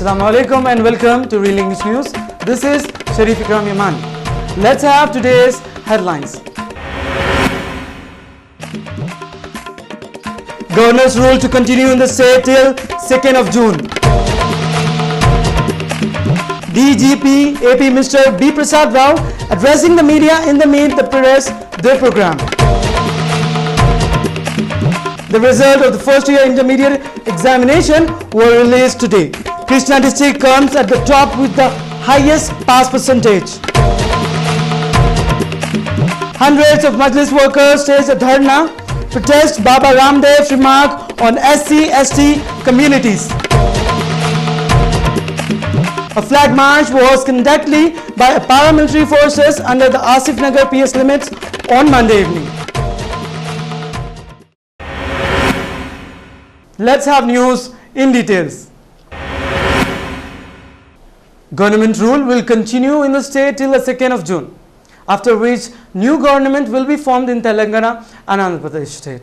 Assalamu alaikum and welcome to Real English News. This is Sharif Ikram Yaman. Let's have today's headlines. Governor's rule to continue in the state till 2nd of June. DGP AP Mr. B. Prasad Rao addressing the media in the Meet the Press Day program. The result of the first year intermediate examination were released today. Krishna district comes at the top with the highest pass percentage. Hundreds of Majlis workers staged a dharna protest Baba Ramdev's remark on SC/ST communities. A flag march was conducted by paramilitary forces under the Asif Nagar PS limits on Monday evening. Let's have news in details. Government rule will continue in the state till the 2nd of June, after which new government will be formed in Telangana and Andhra Pradesh state.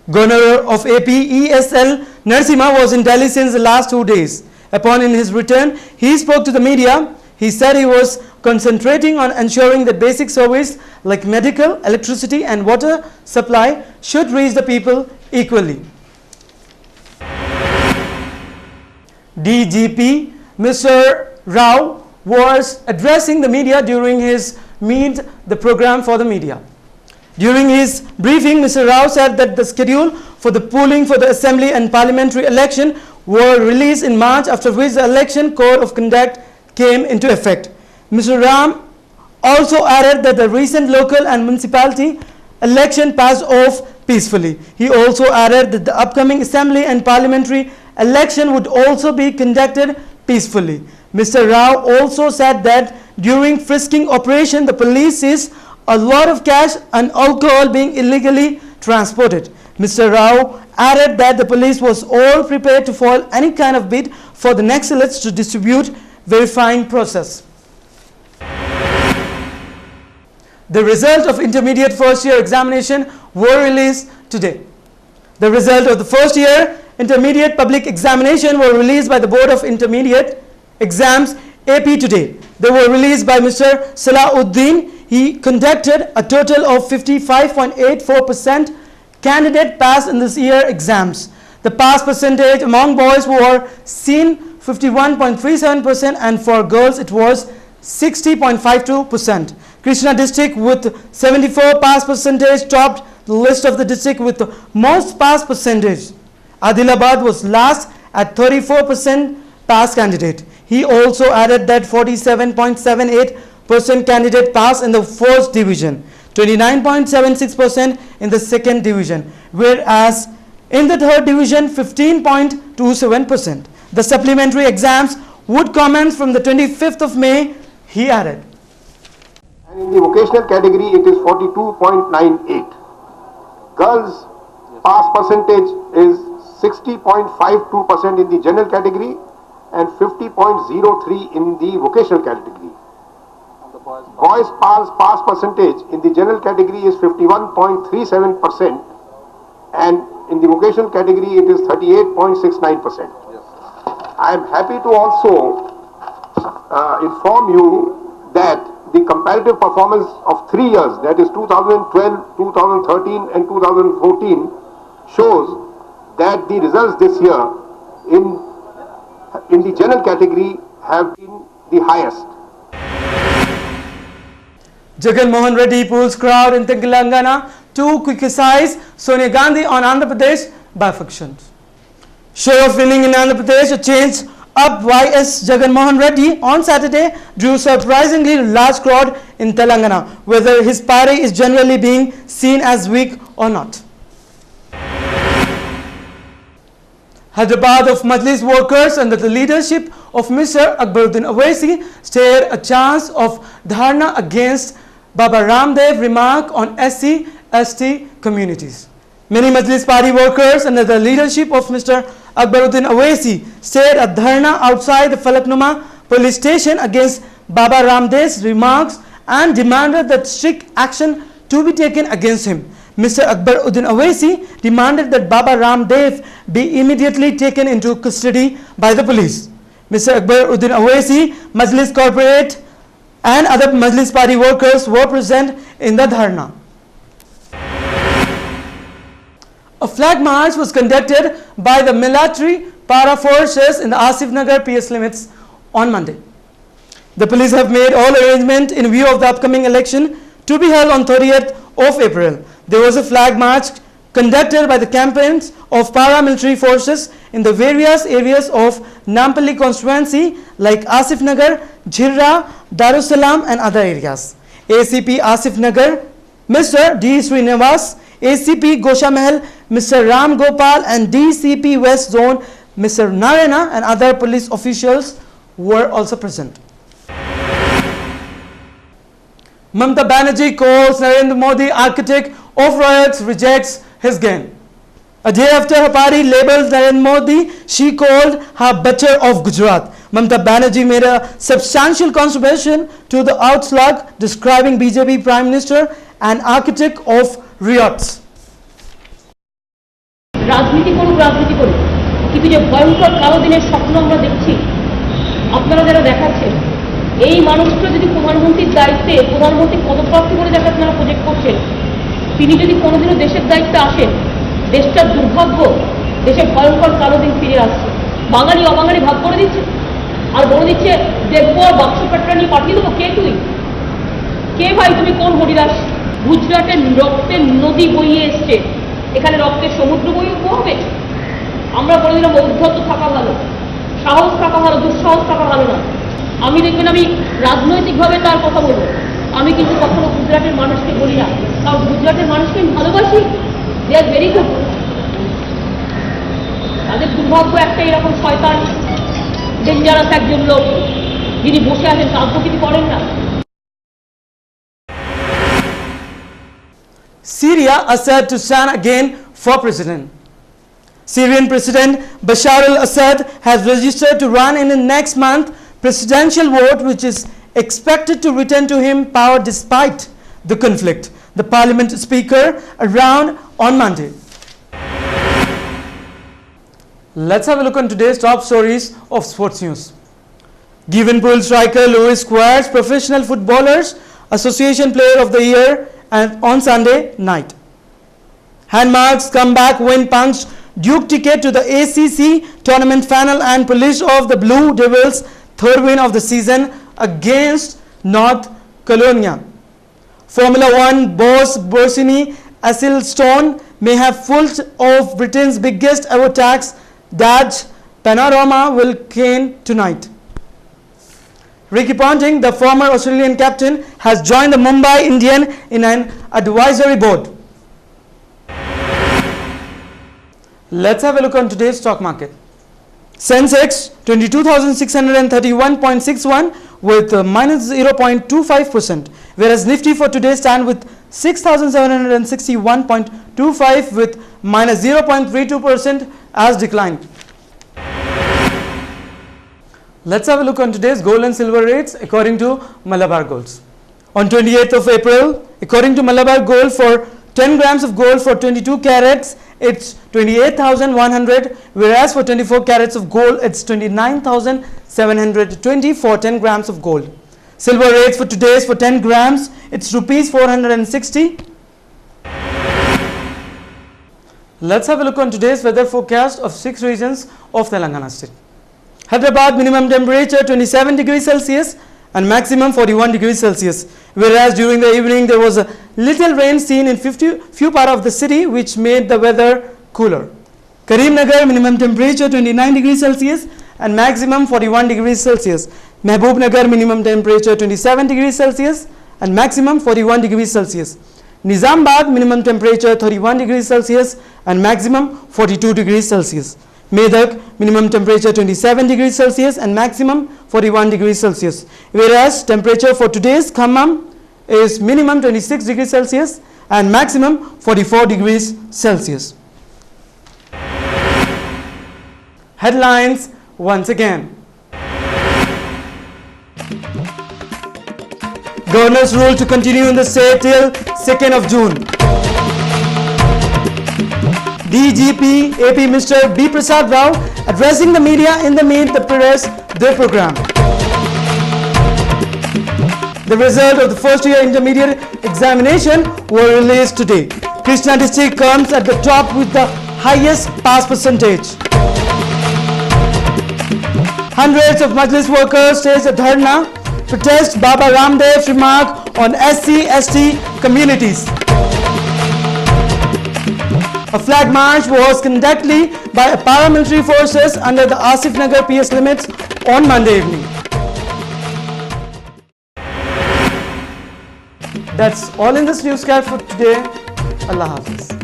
Governor of AP ESL Narasimha was in Delhi since the last 2 days. Upon his return, he spoke to the media. He said he was concentrating on ensuring that basic service like medical, electricity and water supply should reach the people equally. DGP Mr. Rao was addressing the media during his Meet the program for the media. During his briefing, Mr. Rao said that the schedule for the polling for the assembly and parliamentary election were released in March, after which the election code of conduct came into effect. Mr. Ram also added that the recent local and municipality election passed off peacefully. He also added that the upcoming assembly and parliamentary election would also be conducted peacefully. Mr. Rao also said that during frisking operation, the police seized a lot of cash and alcohol being illegally transported. Mr. Rao added that the police was all prepared to follow any kind of bid for the Naxalites to distribute verifying process. The result of intermediate first year examination were released today. The result of the first year intermediate public examination were released by the Board of Intermediate Exams AP today. They were released by Mr. Salahuddin. He conducted a total of 55.84% candidate passed in this year exams. The pass percentage among boys were seen 51.37% and for girls it was 60.52%. Krishna district with 74 pass percentage topped the list of the district with the most pass percentage. Adilabad was last at 34% pass candidate. He also added that 47.78% candidate passed in the first division, 29.76% in the second division, whereas in the third division 15.27%. The supplementary exams would commence from the 25th of May, he added. And in the vocational category it is 42.98. Girls pass percentage is 60.52% in the general category and 50.03 in the vocational category. Boys pass percentage in the general category is 51.37% and in the vocational category it is 38.69%. I am happy to also inform you that the comparative performance of 3 years, that is 2012, 2013 and 2014, shows that the results this year in the general category have been the highest. Jagan Mohan Reddy pulls crowd in Telangana to criticize Sonia Gandhi on Andhra Pradesh by-elections. Sure of winning in Andhra Pradesh, a change up YS Jagan Mohan Reddy on Saturday drew surprisingly large crowd in Telangana, whether his party is generally being seen as weak or not. Hyderabad of Majlis workers under the leadership of Mr. Akbaruddin Owaisi stayed a chance of dharna against Baba Ramdev remark on SC/ST communities. Many Majlis party workers under the leadership of Mr. Akbaruddin Owaisi stayed a dharna outside the Falaknuma police station against Baba Ramdev's remarks and demanded that strict action to be taken against him. Mr. Akbaruddin Owaisi demanded that Baba Ramdev be immediately taken into custody by the police. Mr. Akbar Uddin Awaisi, Majlis Corporate and other Majlis Party workers were present in the dharna. A flag march was conducted by the military para forces in the Asif Nagar PS limits on Monday. The police have made all arrangements in view of the upcoming election to be held on 30th of April. There was a flag march conducted by the campaigns of paramilitary forces in the various areas of Nampally constituency like Asif Nagar, Jhirra, Darussalam and other areas. ACP Asif Nagar, Mr. D. Srinivas, ACP Goshamahal, Mr. Ram Gopal and DCP West Zone, Mr. Narayana and other police officials were also present. Mamata Banerjee calls Narendra Modi architect of riots, rejects his gain. A day after her party labeled Narendra Modi, she called her butcher of Gujarat. Mamata Banerjee made a substantial contribution to the outslug, describing BJP Prime Minister an architect of riots. রাজনীতি করুক কিন্তু যে ভয়ঙ্কর কালো দিনের স্বপ্ন আমরা দেখছি আপনারা যারা দেখাচ্ছেন এই মানুষটা যদি প্রধানমন্ত্রীর দায়িত্বে প্রধানমন্ত্রী পদপ্রার্থী করে যাকে আপনারা প্রজেক্ট করছেন তিনি যদি কোনোদিনও দেশের দায়িত্বে আসেন দেশটার দুর্ভাগ্য দেশের ভয়ঙ্কর কালো দিন ফিরে আসছে বাঙালি অবাঙালি ভাগ করে দিচ্ছে আর বলে দিচ্ছে দেখবো আর বাক্স পেটটা নিয়ে পাঠিয়ে দেবো কে তুই কে ভাই তুমি কোন হরিদাস গুজরাটের রক্তের নদী বইয়ে এসছে এখানে রক্তের সমুদ্র বইয়ে হবে আমরা বলে দিলাম ঔদ্ধত্য থাকা ভালো সাহস থাকা ভালো দুঃসাহস থাকা ভালো না আমি দেখবেন আমি রাজনৈতিকভাবে তার কথা বলবো আমি কিন্তু কখনো গুজরাটের মানুষকে বলি না কারণ গুজরাটের মানুষকে আমি ভালোবাসি দে আর ভেরি গুড তাদের দুর্ভাগ্য একটা এরকম শয়তান ডেঞ্জারাস একজন লোক যিনি বসে আছেন রাজনীতি করেন না Syria is said to stand again for president. Syrian President Bashar al-Assad has registered to run in the next month presidential vote which is expected to return to him power despite the conflict. The parliament speaker around on Monday. Let's have a look on today's top stories of sports news. Given Pool striker Luis Suarez Professional Footballers Association Player of the Year and on Sunday night. Handmark's comeback win punched Duke ticket to the ACC tournament final and polished off the Blue Devils' third win of the season against North Carolina. Formula One boss Borsini Ecclestone may have pulled off Britain's biggest ever tax that Panorama will gain tonight. Ricky Ponting, the former Australian captain, has joined the Mumbai Indian in an advisory board. Let's have a look on today's stock market. Sensex 22,631.61 with minus 0.25%, whereas Nifty for today stand with 6,761.25 with minus 0.32% as declined. Let's have a look on today's gold and silver rates according to Malabar Golds. On 28th of April, according to Malabar Gold, for 10 grams of gold for 22 carats, it's 28,100, whereas for 24 carats of gold, it's 29,720 for 10 grams of gold. Silver rates for today's for 10 grams, it's rupees 460. Let's have a look on today's weather forecast of 6 regions of Telangana state. Hyderabad minimum temperature 27 degrees Celsius and maximum 41 degrees Celsius, whereas during the evening there was a little rain seen in few parts of the city which made the weather cooler. Karimnagar minimum temperature 29 degrees Celsius and maximum 41 degrees Celsius. Mehbubnagar minimum temperature 27 degrees Celsius and maximum 41 degrees Celsius. Nizamabad minimum temperature 31 degrees Celsius and maximum 42 degrees Celsius. Medak minimum temperature 27 degrees Celsius and maximum 41 degrees Celsius, whereas temperature for today's Khammam is minimum 26 degrees Celsius and maximum 44 degrees Celsius. Headlines once again. Governor's rule to continue in the state till 2nd of June. DGP AP Mr. B. Prasad Rao addressing the media in the Meet the Press their program. The result of the first year intermediate examination were released today. Krishna district comes at the top with the highest pass percentage. Hundreds of Majlis workers staged a dharna protest Baba Ramdev's remark on SC/ST communities. A flag march was conducted by paramilitary forces under the Asif Nagar PS limits on Monday evening. That's all in this newscast for today. Allah Hafiz.